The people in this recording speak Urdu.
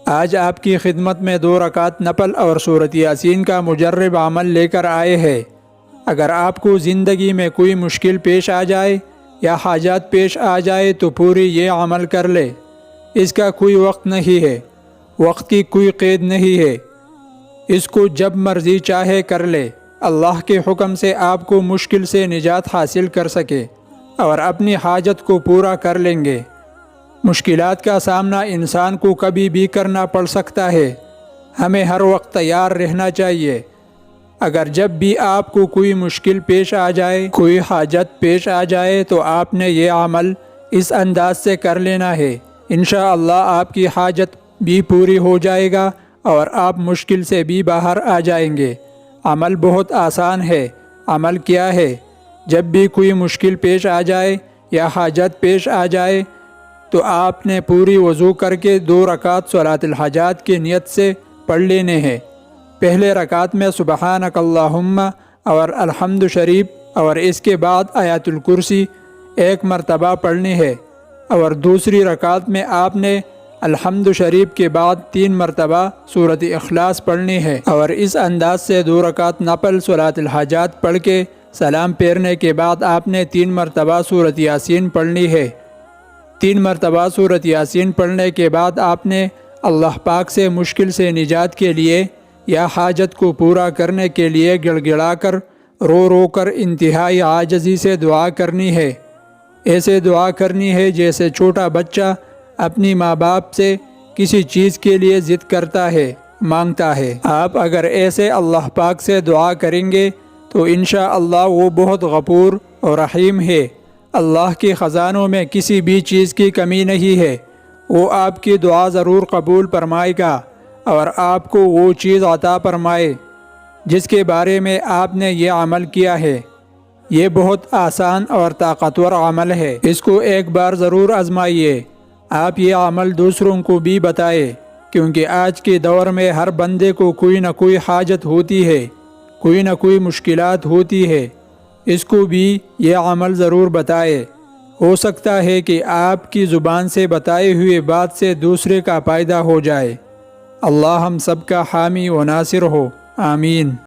آج آپ کی خدمت میں 2 رکعت نفل اور سورۃ یاسین کا مجرب عمل لے کر آئے ہیں۔ اگر آپ کو زندگی میں کوئی مشکل پیش آ جائے یا حاجات پیش آ جائے تو پوری یہ عمل کر لے۔ اس کا کوئی وقت نہیں ہے، وقت کی کوئی قید نہیں ہے، اس کو جب مرضی چاہے کر لے۔ اللہ کے حکم سے آپ کو مشکل سے نجات حاصل کر سکے اور اپنی حاجت کو پورا کر لیں گے۔ مشکلات کا سامنا انسان کو کبھی بھی کرنا پڑ سکتا ہے، ہمیں ہر وقت تیار رہنا چاہیے۔ اگر جب بھی آپ کو کوئی مشکل پیش آ جائے، کوئی حاجت پیش آ جائے تو آپ نے یہ عمل اس انداز سے کر لینا ہے، انشاءاللہ آپ کی حاجت بھی پوری ہو جائے گا اور آپ مشکل سے بھی باہر آ جائیں گے۔ عمل بہت آسان ہے۔ عمل کیا ہے؟ جب بھی کوئی مشکل پیش آ جائے یا حاجت پیش آ جائے تو آپ نے پوری وضو کر کے 2 رکعت صلاۃ الحاجات کی نیت سے پڑھ لینے ہیں۔ پہلے رکعت میں سبحانک اللہم اور الحمد شریف اور اس کے بعد آیت الکرسی 1 مرتبہ پڑھنی ہے، اور دوسری رکعت میں آپ نے الحمد شریف کے بعد 3 مرتبہ سورۃ اخلاص پڑھنی ہے، اور اس انداز سے 2 رکعت نفل صلاۃ الحاجات پڑھ کے سلام پھیرنے کے بعد آپ نے 3 مرتبہ سورۃ یاسین پڑھنی ہے۔ 3 مرتبہ سورۃ یاسین پڑھنے کے بعد آپ نے اللہ پاک سے مشکل سے نجات کے لیے یا حاجت کو پورا کرنے کے لیے گڑ گڑا کر، رو رو کر انتہائی عاجزی سے دعا کرنی ہے۔ ایسے دعا کرنی ہے جیسے چھوٹا بچہ اپنی ماں باپ سے کسی چیز کے لیے ضد کرتا ہے، مانگتا ہے۔ آپ اگر ایسے اللہ پاک سے دعا کریں گے تو انشاءاللہ وہ بہت غفور اور رحیم ہے۔ اللہ کے خزانوں میں کسی بھی چیز کی کمی نہیں ہے، وہ آپ کی دعا ضرور قبول فرمائے گا اور آپ کو وہ چیز عطا فرمائے جس کے بارے میں آپ نے یہ عمل کیا ہے۔ یہ بہت آسان اور طاقتور عمل ہے، اس کو ایک بار ضرور آزمائیے۔ آپ یہ عمل دوسروں کو بھی بتائیں، کیونکہ آج کے دور میں ہر بندے کو کوئی نہ کوئی حاجت ہوتی ہے، کوئی نہ کوئی مشکلات ہوتی ہے۔ اس کو بھی یہ عمل ضرور بتائے۔ ہو سکتا ہے کہ آپ کی زبان سے بتائے ہوئے بات سے دوسرے کا فائدہ ہو جائے۔ اللہ ہم سب کا حامی و ناصر ہو، آمین۔